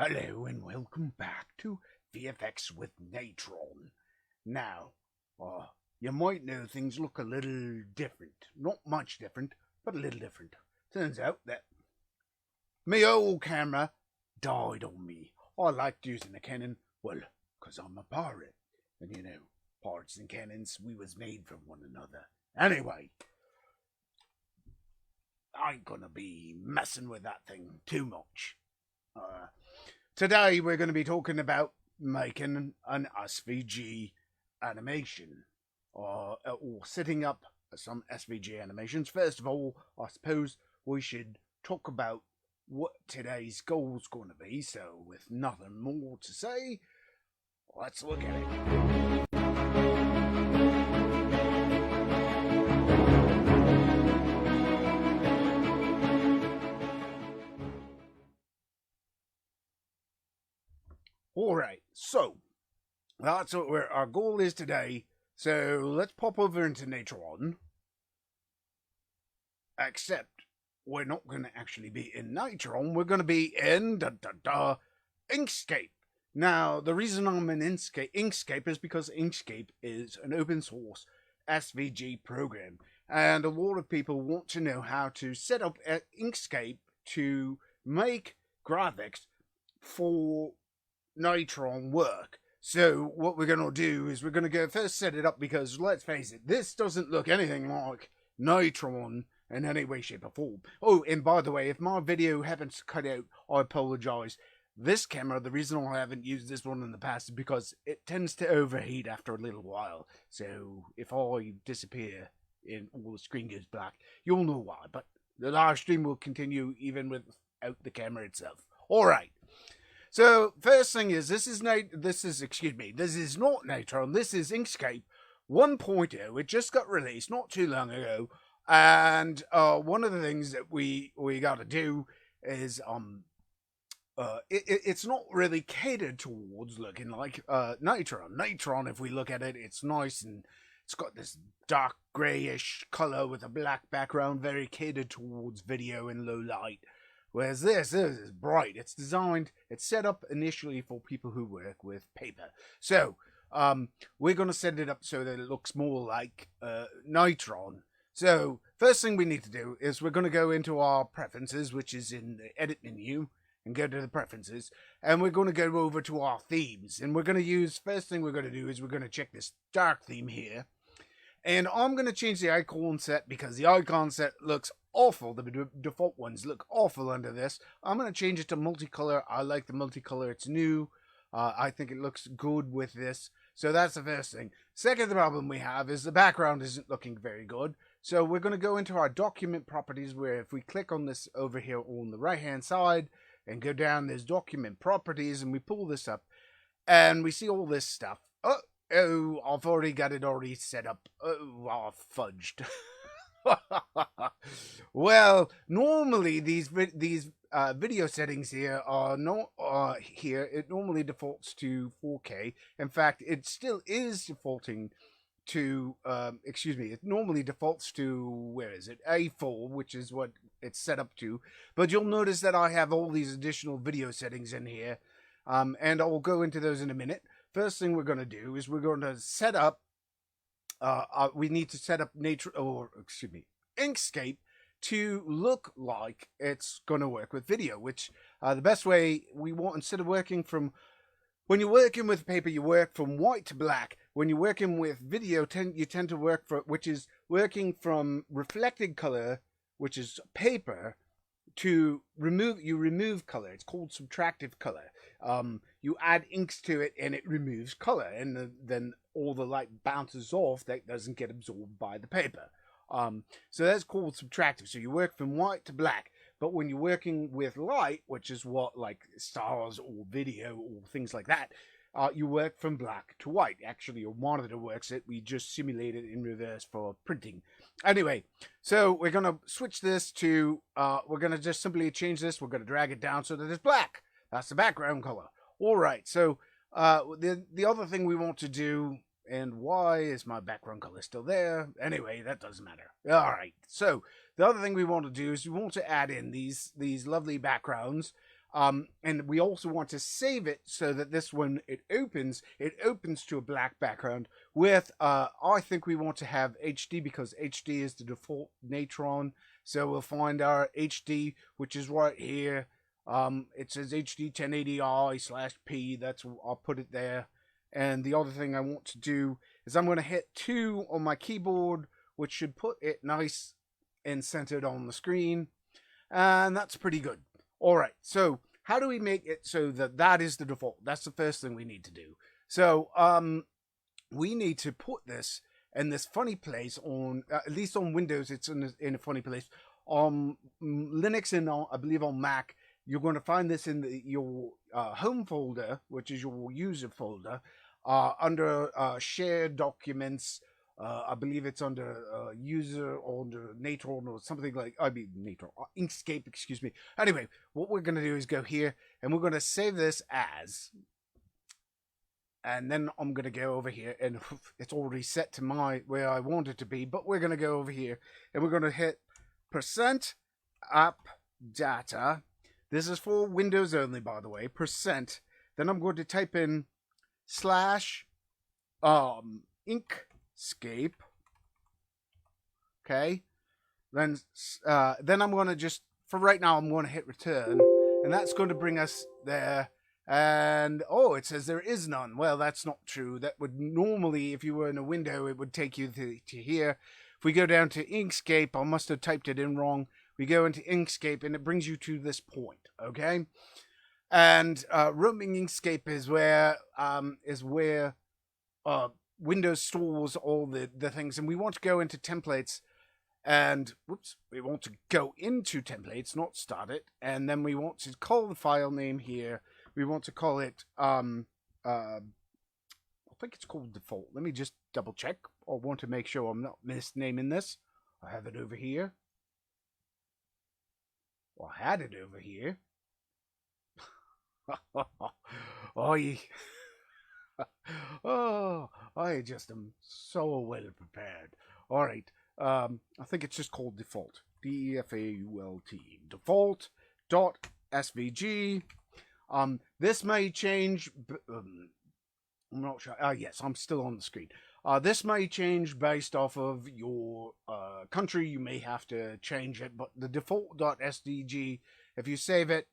Hello and welcome back to VFX with Natron. Now, you might know things look a little different. Not much different, but a little different. Turns out that my old camera died on me. I liked using a Canon, well, 'cause I'm a pirate. And you know, pirates and cannons, we was made from one another. Anyway, I ain't gonna be messing with that thing too much. Today we're going to be talking about making an SVG animation or setting up some SVG animations. First of all, I suppose we should talk about what today's goal's going to be. So with nothing more to say, let's look at it. Alright, so that's what our goal is today. So let's pop over into Natron. Except we're not going to actually be in Natron. We're going to be in Inkscape. Now, the reason I'm in Inkscape is because Inkscape is an open source SVG program. And a lot of people want to know how to set up Inkscape to make graphics for Natron work. So what we're going to do is we're going to go first set it up, because let's face it, this doesn't look anything like Natron in any way, shape or form. Oh, and by the way, if my video happens to cut out, I apologize. This camera, the reason I haven't used this one in the past is because it tends to overheat after a little while. So if I disappear and all the screen goes black, you'll know why. But the live stream will continue even without the camera itself. Alright. So first thing is, this is not Natron, this is Inkscape 1.0. It just got released not too long ago, and one of the things that we got to do is it's not really catered towards looking like Natron. Natron, if we look at it, it's nice and it's got this dark grayish color with a black background, very catered towards video in low light. Whereas this is bright. It's set up initially for people who work with paper. So, we're going to set it up so that it looks more like Natron. So, first thing we need to do is we're going to go into our preferences, which is in the edit menu, and go to the preferences. And we're going to go over to our themes. And we're going to use, first thing we're going to do is we're going to check this dark theme here. And I'm going to change the icon set because the icon set looks awful. The default ones look awful under this. I'm going to change it to multicolor. I like the multicolor. It's new. I think it looks good with this. So that's the first thing. Second problem we have is the background isn't looking very good. So we're going to go into our document properties, where if we click on this over here on the right hand side and go down, there's document properties, and we pull this up and we see all this stuff. Oh, I've already got it set up. Oh, I fudged. Well, normally these video settings here are not here. It normally defaults to 4K. In fact, it still is defaulting to it normally defaults to, where is it, A4, which is what it's set up to. But you'll notice that I have all these additional video settings in here, and I'll go into those in a minute. First thing we're going to do is we're going to set up, we need to set up Inkscape to look like it's going to work with video, which the best way we want, instead of working from, when you're working with paper, you work from white to black. When you're working with video, you tend to work which is working from reflected color, which is paper, to remove color. It's called subtractive color. You add inks to it and it removes color, and then all the light bounces off that doesn't get absorbed by the paper. So that's called subtractive. So you work from white to black. But when you're working with light, which is what, like stars or video or things like that, you work from black to white. Actually, your monitor works it. We just simulate it in reverse for printing. Anyway, so we're going to switch this to, we're going to just simply change this. We're going to drag it down so that it's black. That's the background color. All right, so the other thing we want to do, and why is my background color still there? Anyway, that doesn't matter. All right, so the other thing we want to do is we want to add in these lovely backgrounds. And we also want to save it so that this, when it opens to a black background with, I think we want to have HD because HD is the default Natron. So we'll find our HD, which is right here. It says HD 1080i/P. I'll put it there. And the other thing I want to do is I'm going to hit 2 on my keyboard, which should put it nice and centered on the screen. And that's pretty good. All right, so how do we make it so that is the default? That's the first thing we need to do. So we need to put this in this funny place on, at least on Windows, it's in a funny place. On Linux and I believe on Mac, you're going to find this in your home folder, which is your user folder, under shared documents. I believe it's under user or under Natron or something like, Natron, Inkscape, excuse me. Anyway, what we're going to do is go here and we're going to save this as, and then I'm going to go over here and it's already set to where I want it to be, but we're going to go over here and we're going to hit %app_data. This is for Windows only, by the way, %. Then I'm going to type in /Inkscape. Okay. Then I'm going to just, for right now, I'm going to hit return. And that's going to bring us there. And, oh, it says there is none. Well, that's not true. That would normally, if you were in a window, it would take you to here. If we go down to Inkscape, I must have typed it in wrong. We go into Inkscape and it brings you to this point, okay? And roaming Inkscape is where Windows stores all the things, and we want to go into templates, and we want to go into templates, not start it, and then we want to call the file name here. We want to call it I think it's called default. Let me just double check. I want to make sure I'm not misnaming this. I have it over here. Well, I had it over here. I just am so well prepared. All right. I think it's just called default. DEFAULT. Default.svg. This may change. I'm not sure. Yes, I'm still on the screen. This may change based off of your country. You may have to change it, but the default.svg, if you save it,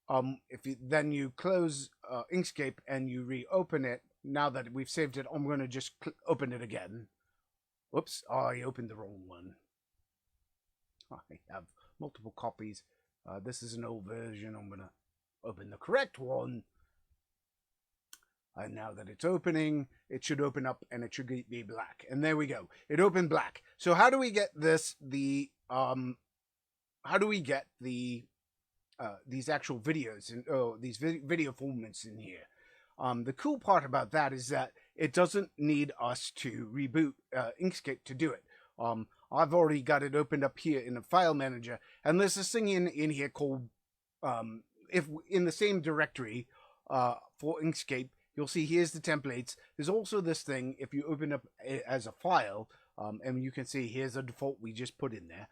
then you close Inkscape and you reopen it. Now that we've saved it, I'm going to just open it again. Whoops, I opened the wrong one. I have multiple copies. This is an old version. I'm going to open the correct one. And now that it's opening, it should open up and it should be black. And there we go. It opened black. So how do we get this? How do we get these actual videos and these video formats in here? The cool part about that is that it doesn't need us to reboot Inkscape to do it. I've already got it opened up here in the file manager, and there's this thing in here called if in the same directory for Inkscape. You'll see here's the templates. There's also this thing, if you open up as a file, and you can see here's a default we just put in there.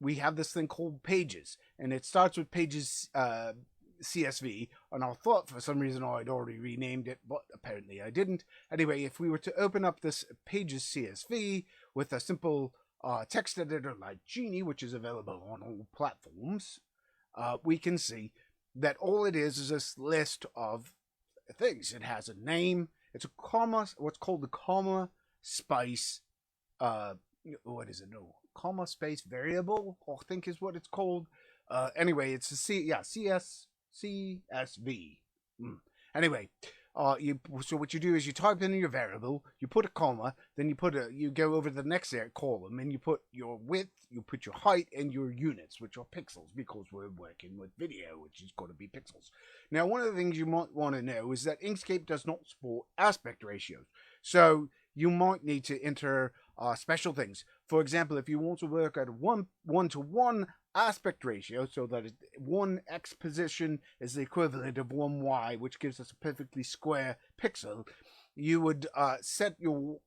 We have this thing called pages, and it starts with pages CSV, and I thought for some reason I'd already renamed it, but apparently I didn't. Anyway, if we were to open up this pages CSV with a simple text editor like Genie, which is available on all platforms, we can see that all it is this list of things. It has a name. It's a comma, what's called the comma space, what is it? No, comma space variable, I think is what it's called. Anyway, it's a CSV. Anyway, so what you do is you type in your variable, you put a comma, then you go over the next column, and you put your width, you put your height, and your units, which are pixels, because we're working with video, which is going to be pixels. Now, one of the things you might want to know is that Inkscape does not support aspect ratios, so you might need to enter special things. For example, if you want to work at a 1:1 aspect ratio, so that 1x position is the equivalent of 1y, which gives us a perfectly square pixel, you would set your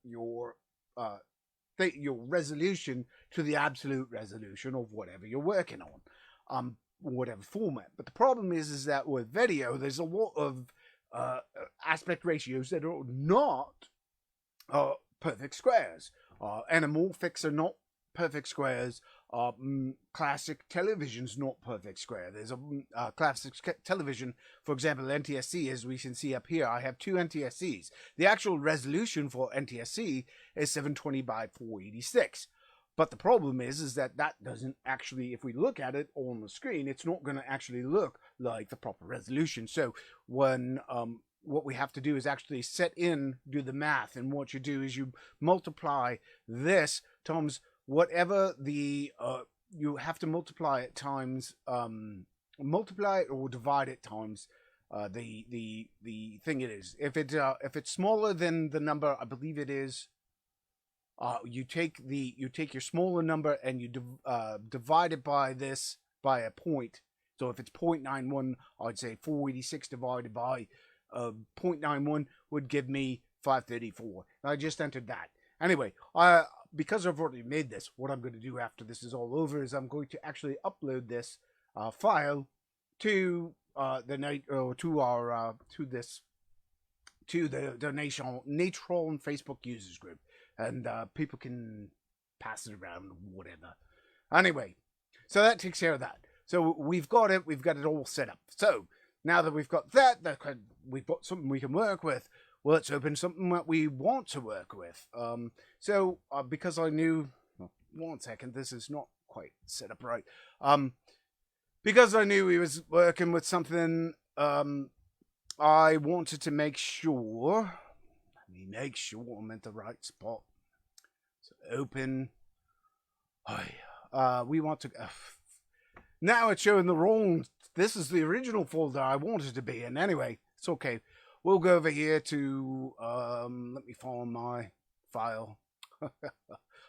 resolution to the absolute resolution of whatever you're working on. whatever format. But the problem is that with video, there's a lot of aspect ratios that are not perfect squares. Anamorphics are not perfect squares. Classic television's not perfect square. There's a classic television, for example, NTSC, as we can see up here. I have 2 NTSCs. The actual resolution for NTSC is 720 by 486. But the problem is that doesn't actually, if we look at it on the screen, it's not going to actually look like the proper resolution. So when what we have to do is actually do the math, and what you do is you multiply this times whatever the you have to multiply it times multiply it or divide it times the thing it is. If it's smaller than the number, I believe it is. You take your smaller number and you divide it by a point. So if it's 0.91, I'd say 486 divided by 0.91 would give me 534. I just entered that. Anyway, because I've already made this, what I'm going to do after this is all over is I'm going to actually upload this file to the Natron Facebook users group, and people can pass it around, whatever. Anyway, so that takes care of that. So we've got it all set up. So now that we've got that, we've got something we can work with. Well, let's open something that we want to work with. Because I knew, one second, this is not quite set up right. Because I knew he was working with something, I wanted to make sure. Let me make sure I'm at the right spot. So open. We want to. Now it's showing the wrong. This is the original folder I wanted to be in. Anyway, it's okay. We'll go over here to, let me find my file.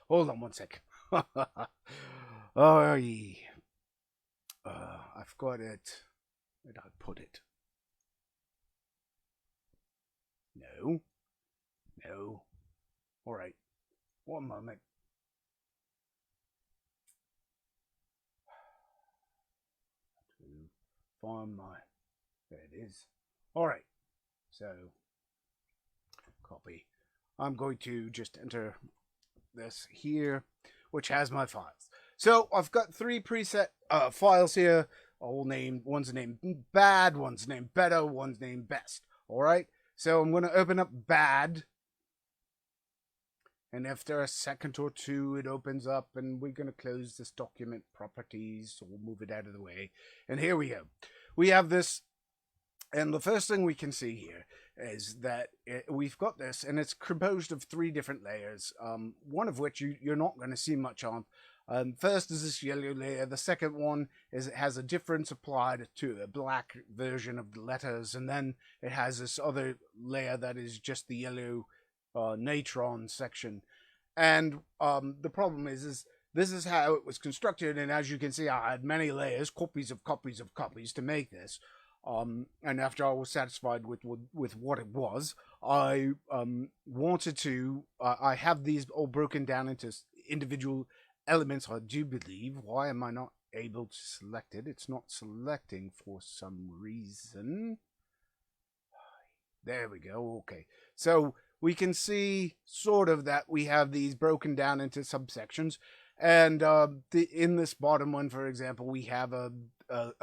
Hold on one sec. Oh, yeah. I've got it. Where did I put it? No. All right. One moment. To find my, there it is. All right. So, copy. I'm going to just enter this here, which has my files. So, I've got 3 preset files here, all named, one's named bad, one's named better, one's named best. All right? So, I'm going to open up bad, and after a second or two, it opens up, and we're going to close this document properties, so we'll move it out of the way. And here we go. We have this. And the first thing we can see here is that we've got this, and it's composed of 3 different layers, one of which you're not going to see much on. First is this yellow layer. The second one is it has a difference applied to a black version of the letters, and then it has this other layer that is just the yellow Natron section. And the problem is this is how it was constructed, and as you can see, I had many layers, copies of copies of copies to make this. And after I was satisfied with what it was, I wanted to. I have these all broken down into individual elements. I do believe. Why am I not able to select it? It's not selecting for some reason. There we go. Okay, so we can see sort of that we have these broken down into subsections, and in this bottom one, for example, we have a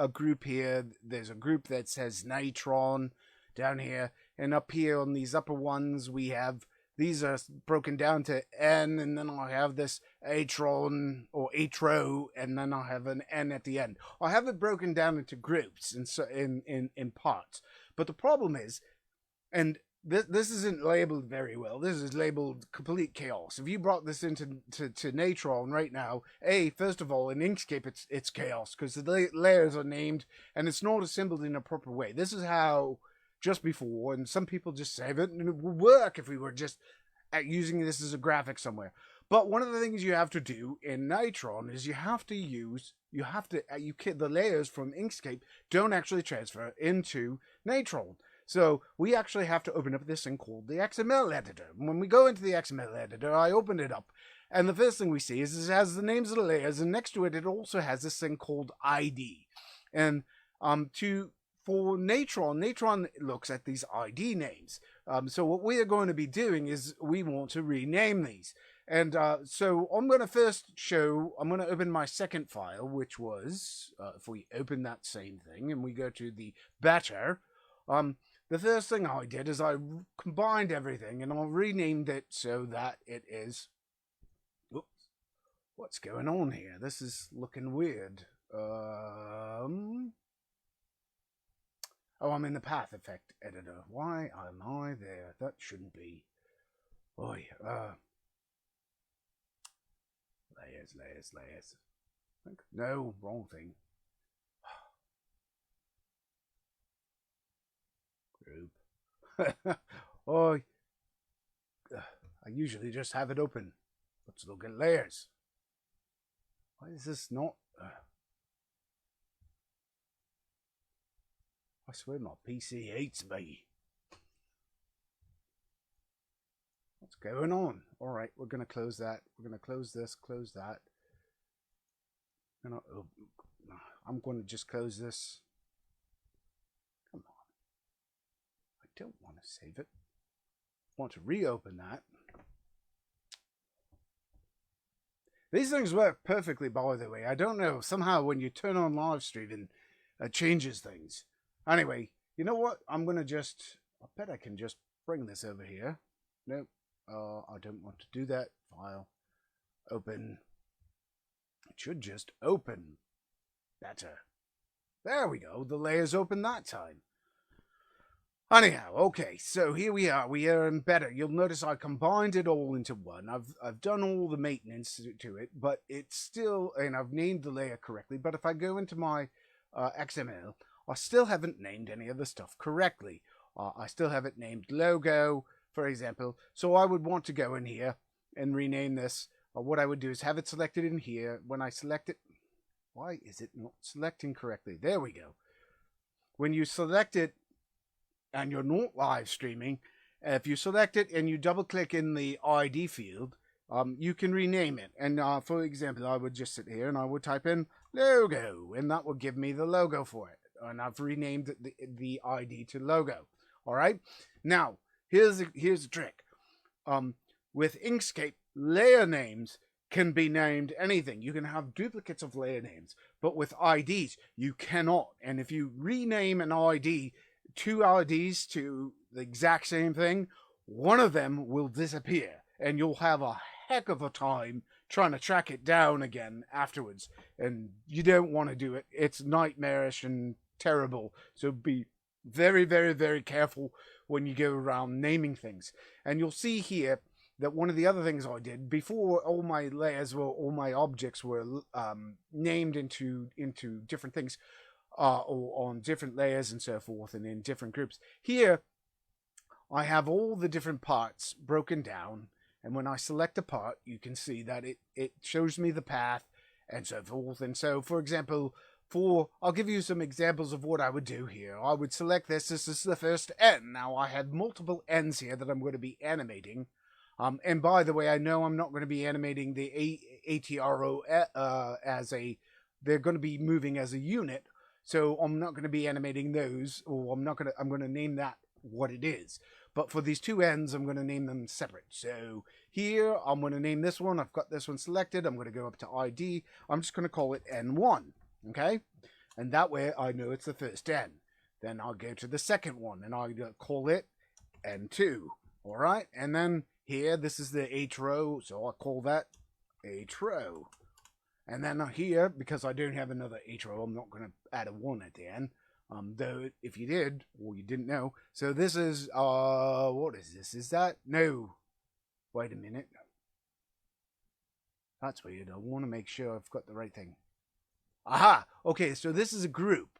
group here. There's a group that says Natron down here, and up here on these upper ones we have, these are broken down to N, and then I have this Atron or Atro, and then I have an N at the end. I have it broken down into groups and so in parts. But the problem is, and this isn't labeled very well. This is labeled complete chaos. If you brought this into Natron right now, first of all, in Inkscape, it's chaos because the layers are named and it's not assembled in a proper way. This is how just before, and some people just save it, and it would work if we were just using this as a graphic somewhere. But one of the things you have to do in Natron is the layers from Inkscape don't actually transfer into Natron. So we actually have to open up this thing called the XML editor. When we go into the XML editor, I opened it up, and the first thing we see is it has the names of the layers, and next to it, it also has this thing called ID. And for Natron looks at these ID names. So what we are going to be doing is we want to rename these. And so I'm going to open my second file, which was, if we open that same thing and we go to the better, the first thing I did is I combined everything and I renamed it so that it is, whoops, what's going on here? This is looking weird. Oh, I'm in the path effect editor. Why am I there? That shouldn't be. Oi, layers. No, wrong thing. Group. Oh, I usually just have it open. Let's look at layers. Why is this not? I swear my PC hates me. What's going on? Alright, we're going to close that. We're going to close this, close that. I'm going to just close this. Come on. I don't want to save it. I want to reopen that. These things work perfectly, by the way. I don't know. Somehow when you turn on live streaming, it changes things. Anyway, you know what? I bet I can just bring this over here. Nope. I don't want to do that. File. Open. It should just open. Better. There we go. The layer's open that time. Anyhow, okay. So here we are. We are in better. You'll notice I combined it all into one. I've done all the maintenance to it, but it's still, and I've named the layer correctly. But if I go into my XML, I still haven't named any of the stuff correctly. I still have it named logo, for example. So I would want to go in here and rename this. What I would do is have it selected in here. When I select it, why is it not selecting correctly? There we go. When you select it and you're not live streaming, if you select it and you double click in the ID field, you can rename it. And for example, I would just sit here and I would type in logo, and that will give me the logo for it. And I've renamed the ID to logo. All right. Now, here's the trick. With Inkscape, layer names can be named anything. You can have duplicates of layer names, but with IDs, you cannot. And if you rename an ID, two IDs to the exact same thing, one of them will disappear, and you'll have a heck of a time trying to track it down again afterwards. And you don't want to do it. It's nightmarish and terrible. So be very, very, very careful when you go around naming things. And you'll see here that one of the other things I did before, all my objects were named into different things, or on different layers and so forth, and in different groups. Here I have all the different parts broken down, and when I select a part, you can see that it shows me the path and so forth. And so, for example, I'll give you some examples of what I would do here. I would select this. This is the first N. Now, I have multiple N's here that I'm going to be animating. And by the way, I know I'm not going to be animating the ATRO they're going to be moving as a unit. So I'm not going to be animating those, or I'm going to name that what it is. But for these two N's, I'm going to name them separate. So here, I'm going to name this one. I've got this one selected. I'm going to go up to ID. I'm just going to call it N1. Okay, and that way I know it's the first N. Then I'll go to the second one and I'll call it N2. All right, and then here, this is the H row, so I'll call that H row. And then here, because I don't have another H row, I'm not going to add a 1 at the end. Though if you did, or you didn't know, so this is what is this? Is that no? Wait a minute. That's weird. I want to make sure I've got the right thing. Aha! Okay, so this is a group.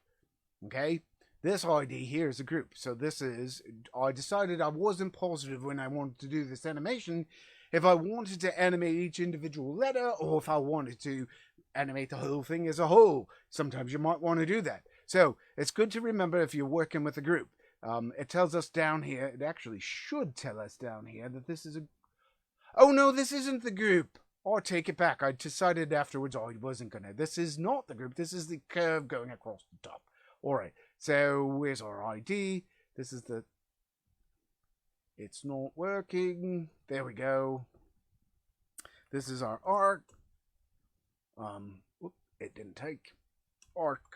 Okay? This ID here is a group. So this is, I decided I wasn't positive when I wanted to do this animation, if I wanted to animate each individual letter, or if I wanted to animate the whole thing as a whole. Sometimes you might want to do that. So it's good to remember if you're working with a group. It tells us down here, it actually should tell us down here that this is a, oh no, this isn't the group. or take it back. I decided afterwards, I wasn't gonna. This is not the group. This is the curve going across the top. All right. So where's our ID? This is the. It's not working. There we go. This is our arc. It didn't take. Arc.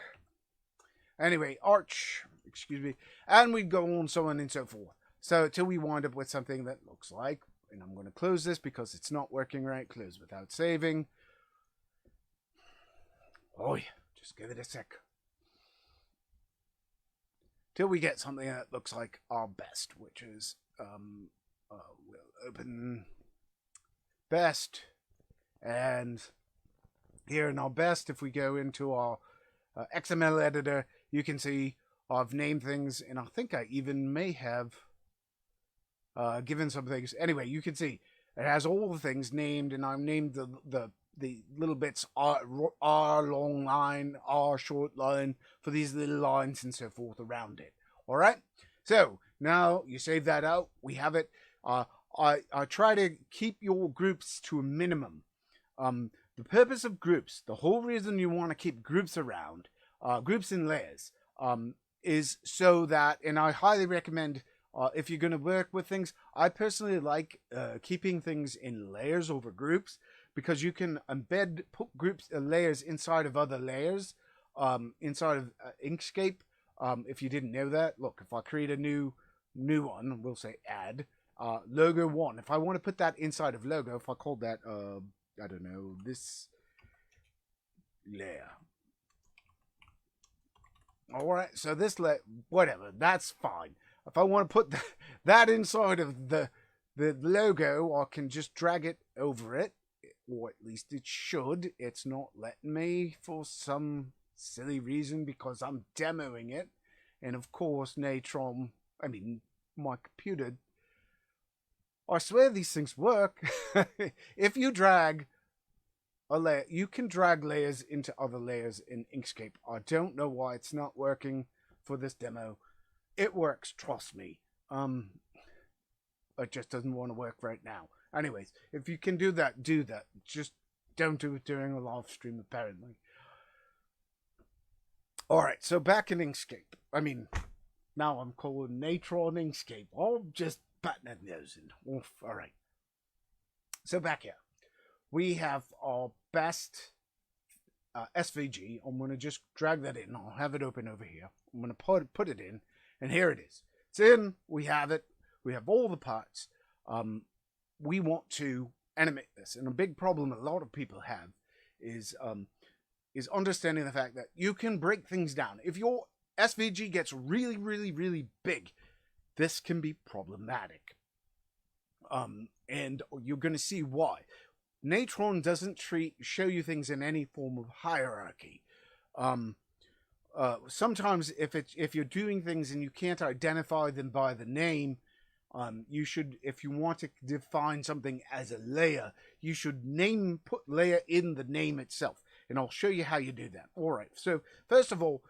Anyway, arch. Excuse me. And we go on, so on and so forth. So till we wind up with something that looks like. And I'm going to close this because it's not working right. Close without saving. Oh yeah, just give it a sec. Till we get something that looks like our best, which is, we'll open best. And here in our best, if we go into our XML editor, you can see I've named things, and I think I even may have given some things. Anyway, you can see it has all the things named, and I've named the little bits R long line, R short line, for these little lines and so forth around it. All right. So now you save that out. We have it. I try to keep your groups to a minimum. The purpose of groups, the whole reason you want to keep groups around, groups and layers, is so that, and I highly recommend. If you're going to work with things, I personally like keeping things in layers over groups, because you can put groups layers inside of other layers, inside of Inkscape. If you didn't know that, look, if I create a new one, we'll say add logo 1. If I want to put that inside of logo, if I called that, I don't know, this layer. All right, so this layer, whatever, that's fine. If I want to put that inside of the logo, I can just drag it over it, or at least it should. It's not letting me for some silly reason because I'm demoing it. And of course, Natron, I mean, my computer, I swear these things work. If you drag a layer, you can drag layers into other layers in Inkscape. I don't know why it's not working for this demo. It works, trust me. It just doesn't want to work right now. Anyways, if you can do that, do that. Just don't do it during a live stream, apparently. Alright, so back in Inkscape. I mean, now I'm calling Natron Inkscape. I'll just button that nose in. Alright. So back here. We have our best SVG. I'm going to just drag that in. I'll have it open over here. I'm going to put it in. And here it is. It's in. We have it. We have all the parts. We want to animate this. And a big problem a lot of people have is understanding the fact that you can break things down. If your SVG gets really, really, really big, this can be problematic. And you're going to see why. Natron doesn't show you things in any form of hierarchy. Sometimes if you're doing things and you can't identify them by the name, you should, if you want to define something as a layer, you should put layer in the name itself. And I'll show you how you do that. All right. So first of all,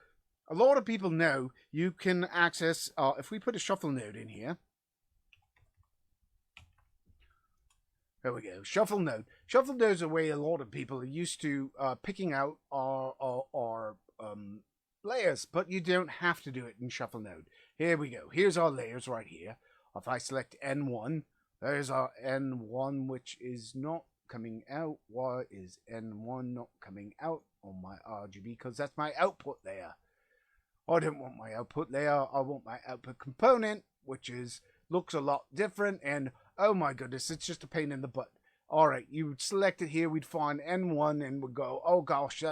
a lot of people know you can access, if we put a shuffle node in here. There we go. Shuffle node. Shuffle node is a way a lot of people are used to picking out our layers, but you don't have to do it in shuffle node. Here we go. Here's our layers right here. If I select N1, there's our N1, which is not coming out. Why is N1 not coming out on my RGB? Because that's my output layer. I don't want my output layer. I want my output component, which looks a lot different. And oh my goodness, it's just a pain in the butt. All right, you would select it here. We'd find N1 and we'd go, oh gosh,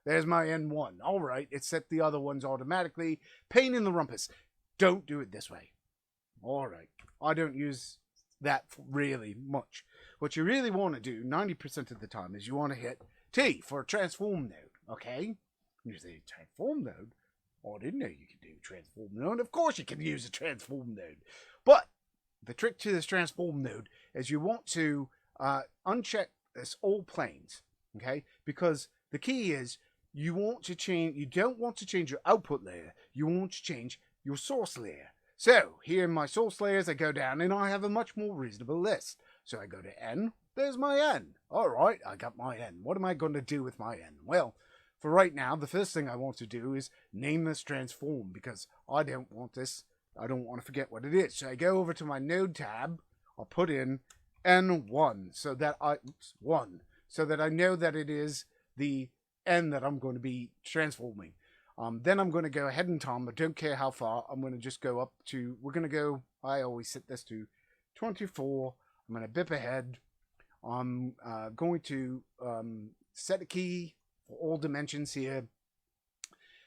there's my N1. All right, it set the other ones automatically. Pain in the rumpus. Don't do it this way. All right, I don't use that really much. What you really want to do 90% of the time is you want to hit T for a transform node, okay? You say transform node? Oh, I didn't know you could do transform node. Of course you can use a transform node. But the trick to this transform node is you want to uncheck this all planes, okay? Because the key is you don't want to change your output layer. You want to change your source layer. So here in my source layers, I go down and I have a much more reasonable list. So I go to N, there's my N. All right, I got my N. What am I going to do with my N? Well, for right now, the first thing I want to do is name this transform, because I don't want this. I don't want to forget what it is. So I go over to my node tab. I'll put in N1 so that I know that it is the N that I'm going to be transforming. Then I'm going to go ahead in time. I don't care how far. I'm going to just go up to, we're going to go, I always set this to 24. I'm going to bip ahead. I'm going to set a key for all dimensions here.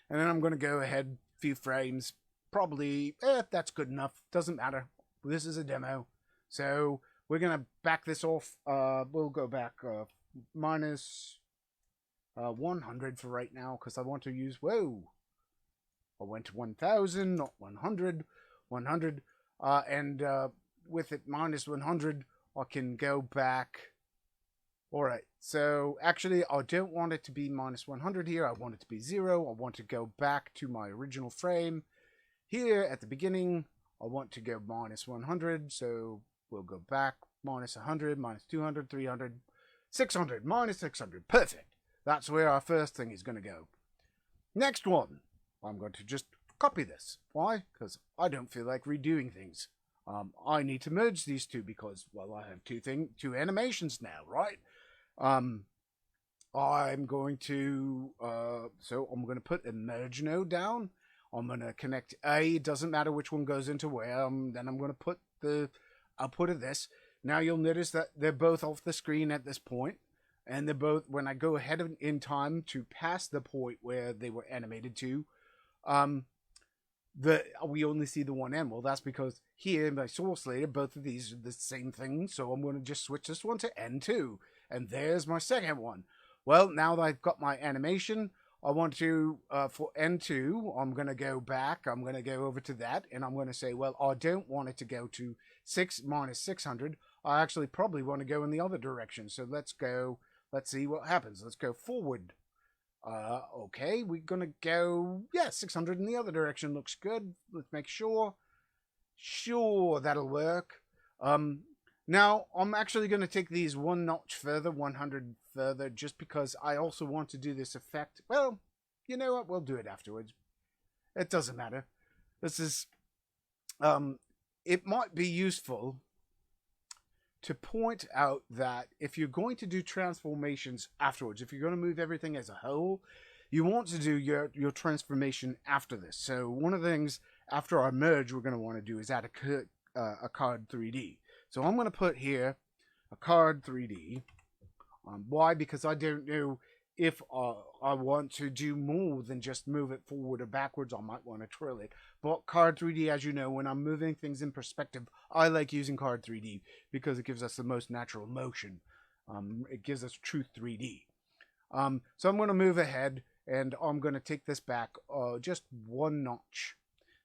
And then I'm going to go ahead a few frames. Probably, that's good enough. Doesn't matter. This is a demo. So we're going to back this off. We'll go back minus 100 for right now, because I want to use, whoa, I went to 1000, not 100, 100, and with it minus 100, I can go back. All right, so actually, I don't want it to be minus 100 here. I want it to be 0. I want to go back to my original frame. Here at the beginning, I want to go minus 100, so we'll go back minus 100, minus 200, 300, 600, minus 600. Perfect. That's where our first thing is going to go. Next one, I'm going to just copy this. Why? Because I don't feel like redoing things. I need to merge these two because, well, I have two animations now, right? I'm going to, so I'm going to put a merge node down. I'm going to connect A. It doesn't matter which one goes into where. Then I'm going to put the output of this. Now you'll notice that they're both off the screen at this point. And they're both, when I go ahead in time to pass the point where they were animated to, we only see the one end. Well, that's because here in my source layer, both of these are the same thing. So I'm going to just switch this one to N2. And there's my second one. Well, now that I've got my animation, I want to, for N2, I'm going to go back. I'm going to go over to that. And I'm going to say, well, I don't want it to go to minus 600. I actually probably want to go in the other direction. So let's go. Let's see what happens. Let's go forward. Okay, we're going to go, 600 in the other direction. Looks good. Let's make sure. Sure, that'll work. Now, I'm actually going to take these one notch further, 100 further, just because I also want to do this effect. Well, you know what? We'll do it afterwards. It doesn't matter. This is, it might be useful to point out that if you're going to do transformations afterwards, if you're going to move everything as a whole, you want to do your transformation after this. So one of the things after our merge we're going to want to do is add a card 3D. So I'm going to put here a card 3D. Why? Because I don't know if I want to do more than just move it forward or backwards. I might want to twirl it. But card 3D, as you know, when I'm moving things in perspective, I like using card 3D because it gives us the most natural motion. It gives us true 3D. So I'm going to move ahead, and I'm going to take this back just one notch.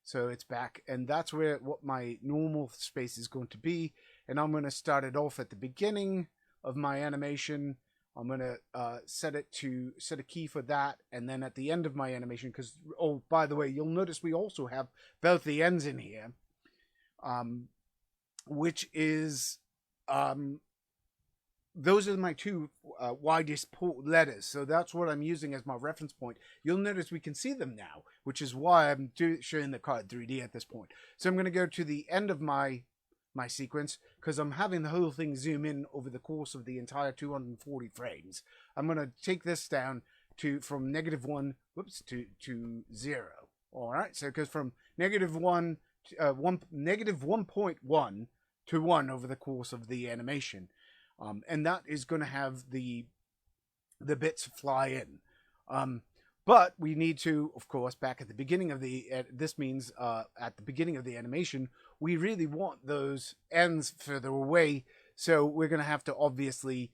So it's back, and that's what my normal space is going to be. And I'm going to start it off at the beginning of my animation. I'm going to set a key for that, and then at the end of my animation, because, oh, by the way, you'll notice we also have both the ends in here, which is, those are my two widest letters, so that's what I'm using as my reference point. You'll notice we can see them now, which is why I'm showing the card 3D at this point. So I'm going to go to the end of my sequence, because I'm having the whole thing zoom in over the course of the entire 240 frames. I'm going to take this down from -1 to 0. All right, so it goes from -1 -1.1 to 1 over the course of the animation, and that is going to have the bits fly in. But we need to, of course, back at the beginning of this means at the beginning of the animation, we really want those ends further away. So we're going to have to obviously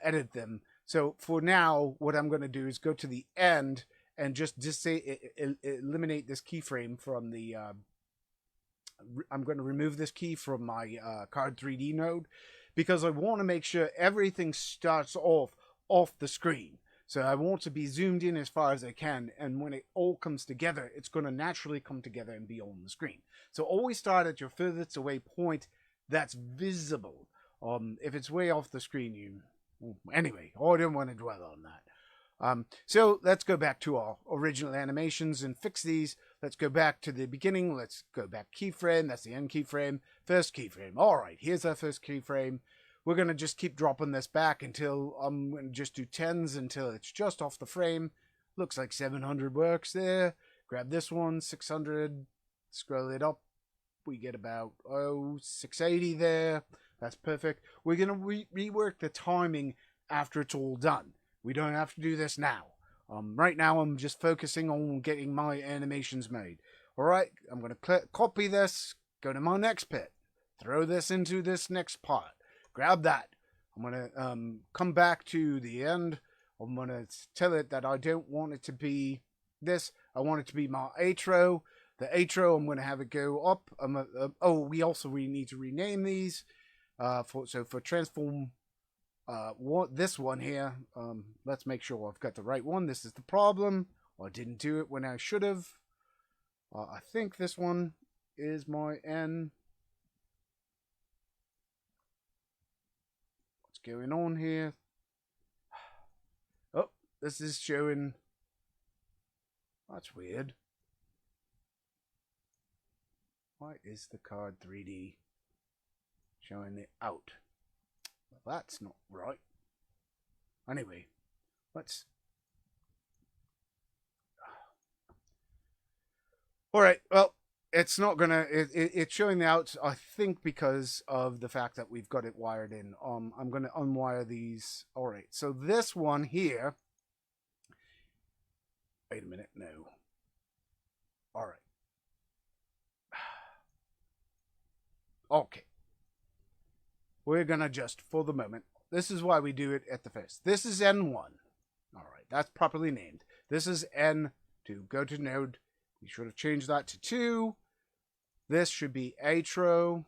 edit them. So for now, what I'm going to do is go to the end and just eliminate this keyframe from the, I'm going to remove this key from my card 3D node, because I want to make sure everything starts off the screen. So I want to be zoomed in as far as I can, and when it all comes together, it's going to naturally come together and be on the screen. So always start at your furthest away point that's visible. If it's way off the screen, anyway, I don't want to dwell on that. So let's go back to our original animations and fix these. Let's go back to the beginning. Let's go back keyframe. That's the end keyframe. First keyframe. All right, here's our first keyframe. We're going to just keep dropping this back until I'm going to just do 10s until it's just off the frame. Looks like 700 works there. Grab this one, 600. Scroll it up. We get about 680 there. That's perfect. We're going to rework the timing after it's all done. We don't have to do this now. Right now, I'm just focusing on getting my animations made. All right, I'm going to copy this, go to my next bit, throw this into this next part. Grab that. I'm going to come back to the end. I'm going to tell it that I don't want it to be this. I want it to be my intro. The intro, I'm going to have it go up. We need to rename these. For transform this one here, let's make sure I've got the right one. This is the problem. I didn't do it when I should have. I think this one is my N. What's going on here? Oh, this is showing. That's weird. Why is the card 3D showing it out? Well, that's not right. Anyway, let's... Alright, well, it's not gonna... It's showing the outs, I think, because of the fact that we've got it wired in. I'm gonna unwire these. Alright, so this one here... Wait a minute, no. Alright. Okay. We're going to just, for the moment, this is why we do it at the first. This is N1. All right, that's properly named. This is N2. Go to node. We should have changed that to 2. This should be atro.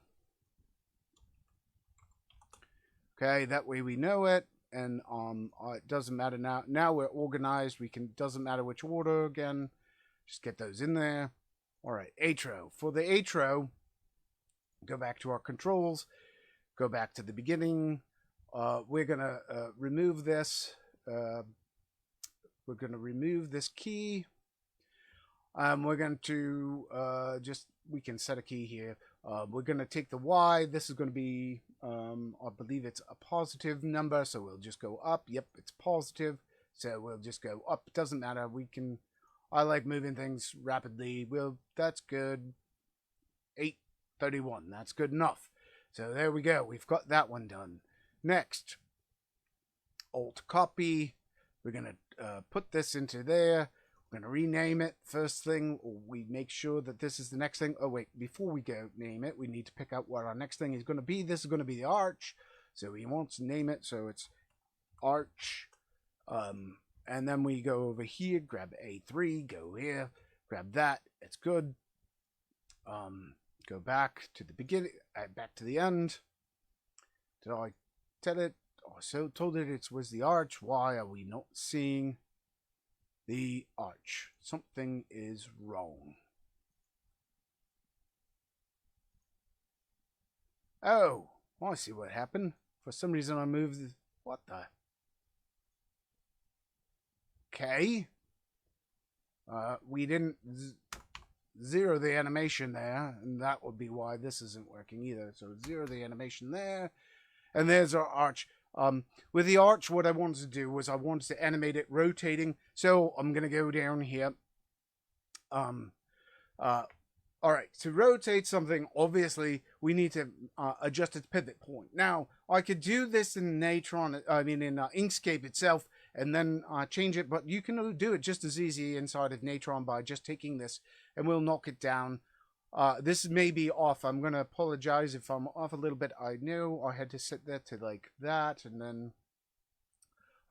Okay, that way we know it. And it doesn't matter now. Now we're organized. Doesn't matter which order again. Just get those in there. All right, atro. For the atro, go back to our controls. Go back to the beginning. We're going to remove this. We're going to remove this key. We're going to we can set a key here. We're going to take the Y. This is going to be, I believe it's a positive number. So we'll just go up. Yep, it's positive. So we'll just go up. It doesn't matter. I like moving things rapidly. That's good. 831. That's good enough. So there we go. We've got that one done. Next, Alt copy. We're going to put this into there. We're going to rename it. First thing, we make sure that this is the next thing. Oh, wait. Before we go name it, we need to pick out what our next thing is going to be. This is going to be the arch. So we want to name it. So it's arch. And then we go over here. Grab A3. Go here. Grab that. It's good. Go back to the beginning, back to the end. Did I tell it? So told it it was the arch. Why are we not seeing the arch? Something is wrong. Oh, I see what happened. For some reason I moved. What the? Okay. We didn't zero the animation there, and that would be why this isn't working either. So zero the animation there, and there's our arch. With the arch, what I wanted to do was I wanted to animate it rotating. So I'm gonna go down here. All right, to rotate something, obviously we need to adjust its pivot point. Now I could do this in Natron, in Inkscape itself, and then change it, but you can do it just as easy inside of Natron by just taking this, and we'll knock it down. This may be off. I'm going to apologize if I'm off a little bit. I know I had to set that to like that, and then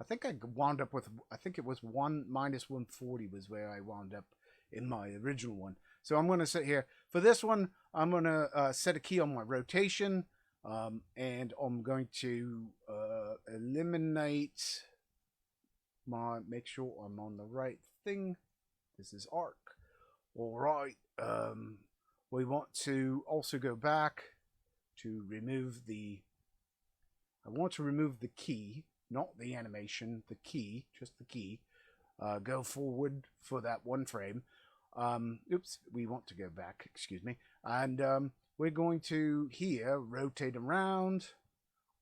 I think I wound up with, I think it was -140 was where I wound up in my original one. So I'm going to sit here. For this one, I'm going to set a key on my rotation, and I'm going to eliminate make sure I'm on the right thing. This is arc. All right. We want to also go back to remove the I want to remove the key, not the animation, the key, just the key. Go forward for that one frame. Oops, we want to go back, excuse me. And we're going to here rotate around.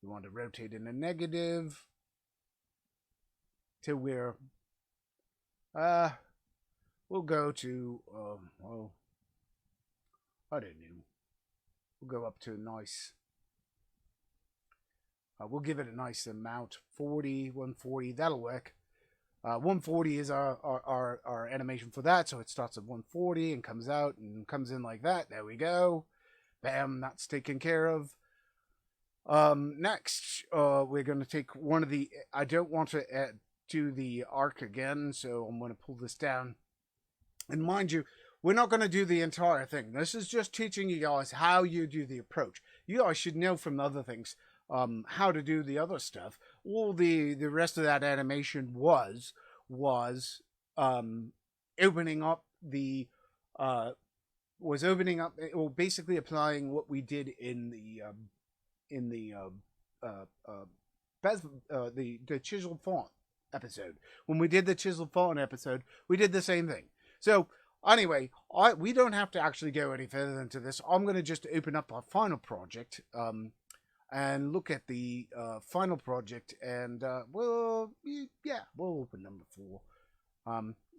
We want to rotate in a negative till we're we'll go to well, I don't know. We'll go up to a nice we'll give it a nice amount, 40, 140, that'll work. 140 is our animation for that, so it starts at 140 and comes out and comes in like that. There we go. Bam, that's taken care of. Next, we're going to take one of the... I don't want to do the arc again, so I'm going to pull this down. And mind you, we're not going to do the entire thing. This is just teaching you guys how you do the approach. You guys should know from other things how to do the other stuff. All the rest of that animation was opening up the or basically applying what we did in the chiseled font episode. When we did the chiseled font episode, we did the same thing. So anyway, we don't have to actually go any further into this. I'm going to just open up our final project and look at the final project, and we'll open number 4.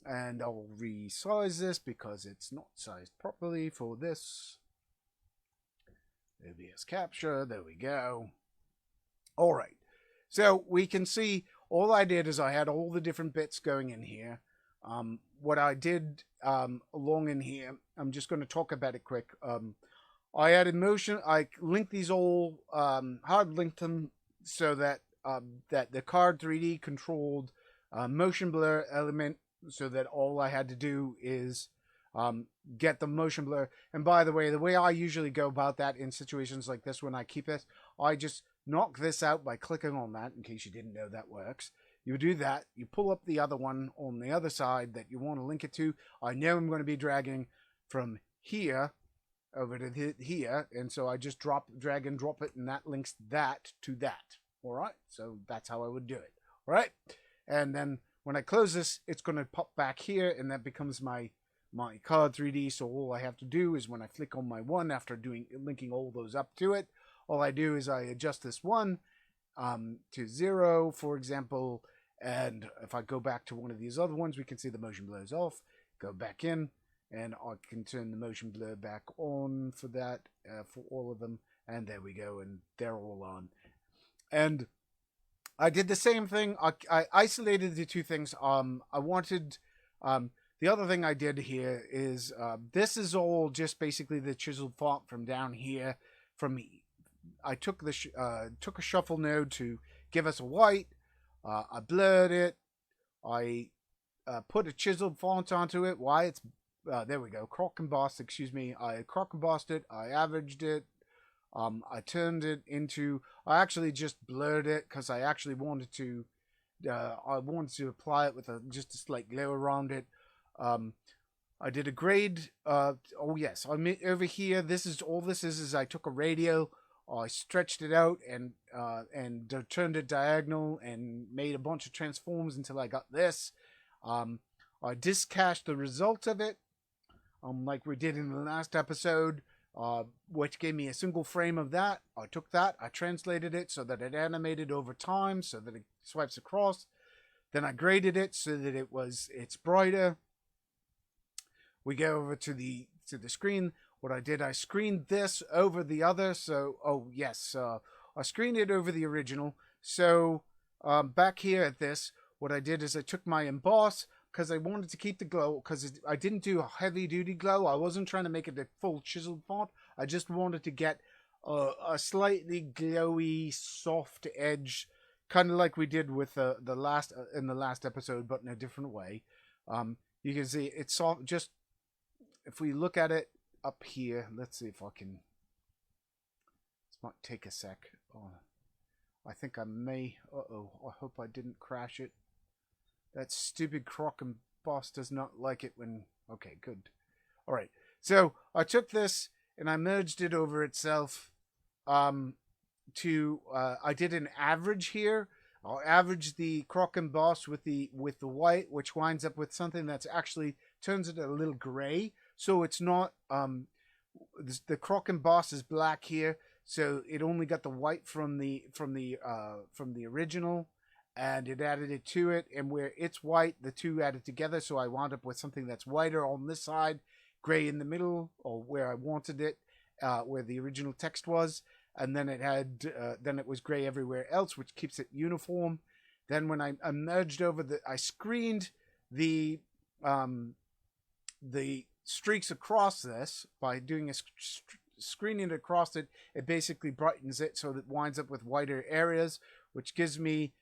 And I'll resize this because it's not sized properly for this. OBS capture, there we go. All right, so we can see all I did is I had all the different bits going in here. What I did along in here, I'm just going to talk about it quick. I added motion. I linked these all, hard linked them so that that the card 3D controlled motion blur element, so that all I had to do is get the motion blur. And by the way I usually go about that in situations like this when I keep it, I just knock this out by clicking on that, in case you didn't know that works. You do that, you pull up the other one on the other side that you want to link it to. I know I'm going to be dragging from here over to here, and so I just drag and drop it, and that links that to that. All right, so that's how I would do it. All right, and then when I close this, it's going to pop back here, and that becomes my card 3D. So all I have to do is when I flick on my one after linking all those up to it, all I do is I adjust this one to 0, for example, and if I go back to one of these other ones, we can see the motion blur is off. Go back in, and I can turn the motion blur back on for that, for all of them, and there we go, and they're all on. And I did the same thing. I isolated the two things. I wanted, the other thing I did here is, this is all just basically the chiseled font from down here. I took a shuffle node to give us a white. I blurred it. I put a chiseled font onto it. Why it's there we go. Croc embossed. Excuse me. I croc embossed it. I averaged it. I turned it into. I actually just blurred it because I actually wanted to. I wanted to apply it with just a slight glow around it. I did a grade. Oh yes. I made over here. This is I took a radio. I stretched it out and turned it diagonal and made a bunch of transforms until I got this. I discached the result of it, like we did in the last episode, which gave me a single frame of that. I took that, I translated it so that it animated over time, so that it swipes across. Then I graded it so that it's brighter. We go over to the screen. What I did, I screened this over the other. So, oh yes, I screened it over the original. So, back here at this, what I did is I took my emboss, because I wanted to keep the glow, because I didn't do a heavy duty glow. I wasn't trying to make it a full chiseled font. I just wanted to get a slightly glowy, soft edge, kind of like we did with in the last episode, but in a different way. You can see it's soft. Just if we look at it up here, let's see if I can. This might take a sec. Oh, I think I may. I hope I didn't crash it. That stupid croc and boss does not like it when. Okay, good. All right. So I took this and I merged it over itself, to I did an average here. I'll average the croc emboss with the white, which winds up with something that's actually turns it a little gray. So it's not the croc emboss is black here, so it only got the white from the original, and it added it to it. And where it's white, the two added together, so I wound up with something that's whiter on this side, gray in the middle, or where I wanted it, where the original text was. And then it had, then it was gray everywhere else, which keeps it uniform. Then when I merged over I screened the streaks across this by doing a screening across it. It basically brightens it so that it winds up with whiter areas, which gives me.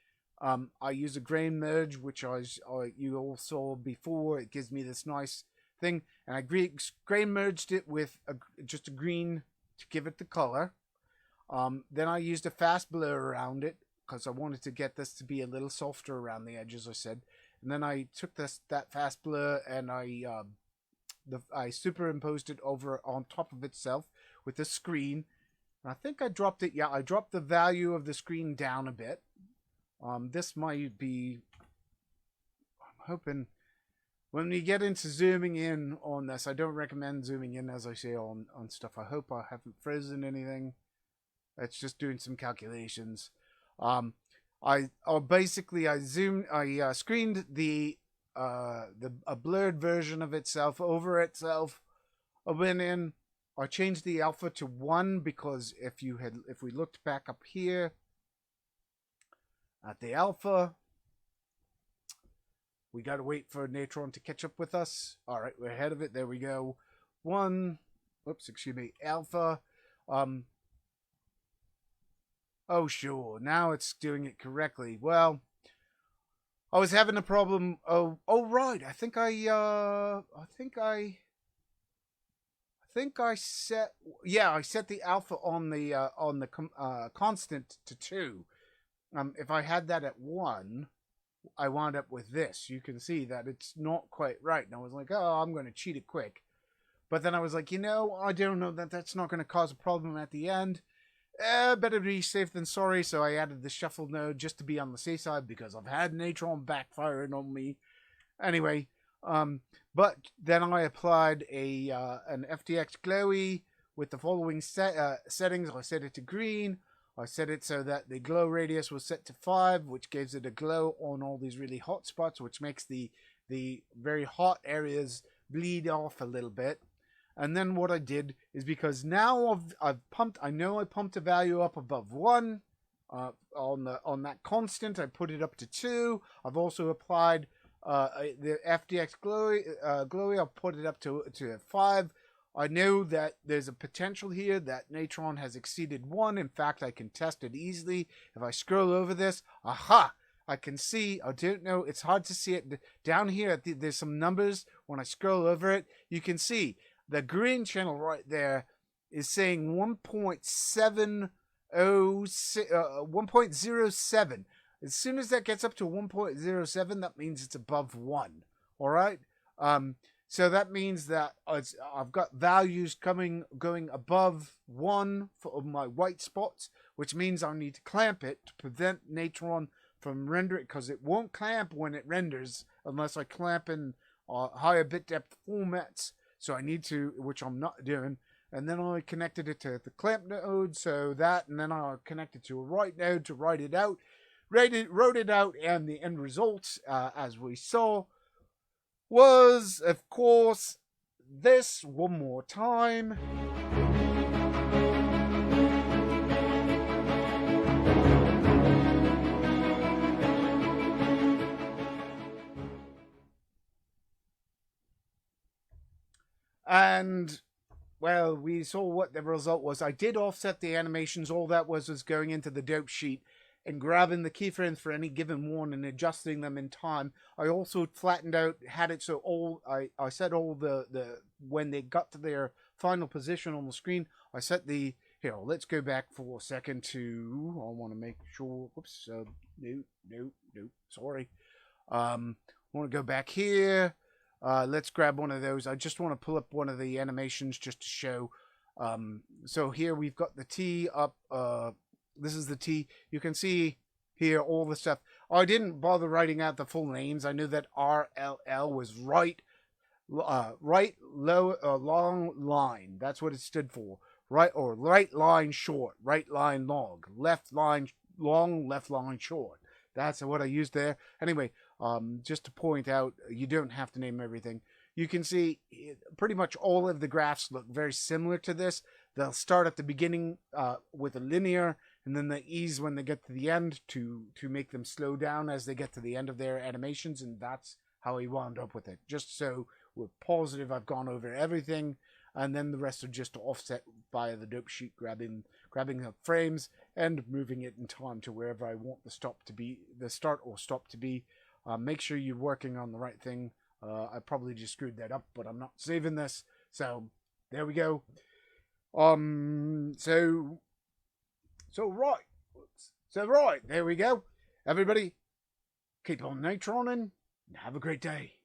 I use a grain merge, which you all saw before. It gives me this nice thing, and I grain merged it with just a green to give it the color. Then I used a fast blur around it because I wanted to get this to be a little softer around the edges, I said. And then I took that fast blur and I superimposed it over on top of itself with the screen. And I think I dropped it. Yeah, I dropped the value of the screen down a bit. This might be. I'm hoping when we get into zooming in on this, I don't recommend zooming in, as I say, on stuff. I hope I haven't frozen anything. It's just doing some calculations. I screened a blurred version of itself over itself. I went in, I changed the alpha to 1 because if we looked back up here at the alpha, we got to wait for Natron to catch up with us. All right, we're ahead of it. There we go. 1. Oops, excuse me. Alpha. Oh, sure. Now it's doing it correctly. Well, I was having a problem. Oh, right. I think I set. Yeah, I set the alpha on the constant to 2. If I had that at 1, I wound up with this. You can see that it's not quite right. And I was like, oh, I'm going to cheat it quick. But then I was like, I don't know that's not going to cause a problem at the end. Better be safe than sorry, so I added the shuffle node just to be on the safe side because I've had Natron backfiring on me. Anyway, but then I applied an FTX glowy with the following settings. I set it to green. I set it so that the glow radius was set to 5, which gives it a glow on all these really hot spots, which makes the very hot areas bleed off a little bit. And then what I did is, because now I pumped a value up above 1 on that constant. I put it up to 2. I've also applied the FDX glowy. I'll put it up to 5. I know that there's a potential here that Natron has exceeded 1. In fact, I can test it easily. If I scroll over this, aha! I can see, I don't know, it's hard to see it down here. There's some numbers. When I scroll over it, you can see the green channel right there is saying 1.07. As soon as that gets up to 1.07, that means it's above 1. All right? So that means that I've got values going above 1 for my white spots, which means I need to clamp it to prevent Natron from rendering, because it won't clamp when it renders unless I clamp in higher bit depth formats. So I need to, which I'm not doing. And then I connected it to the clamp node, so that, and then I connected to a write node to write it out. Wrote it out, and the end result, as we saw, was, of course, this one more time. And, well, we saw what the result was. I did offset the animations. All that was going into the dope sheet and grabbing the keyframes for any given one and adjusting them in time. I also flattened out, had it so I set all the when they got to their final position on the screen, I set the, here, let's go back for a second to, I want to make sure, whoops, no, sorry. I want to go back here. Let's grab one of those. I just want to pull up one of the animations just to show. So here we've got the T up This is the T. You can see here all the stuff. I didn't bother writing out the full names. I knew that RLL was right long line. That's what it stood for. Right line short, right line long, left line long, left line short. That's what I used there. Anyway, just to point out, you don't have to name everything. You can see pretty much all of the graphs look very similar to this. They'll start at the beginning with a linear, and then they ease when they get to the end to make them slow down as they get to the end of their animations, and that's how he wound up with it. Just so we're positive I've gone over everything, and then the rest are just offset via the dope sheet, grabbing the frames and moving it in time to wherever I want the start or stop to be. Make sure you're working on the right thing. I probably just screwed that up, but I'm not saving this. So there we go. So right, there we go. Everybody, keep on Natroning and have a great day.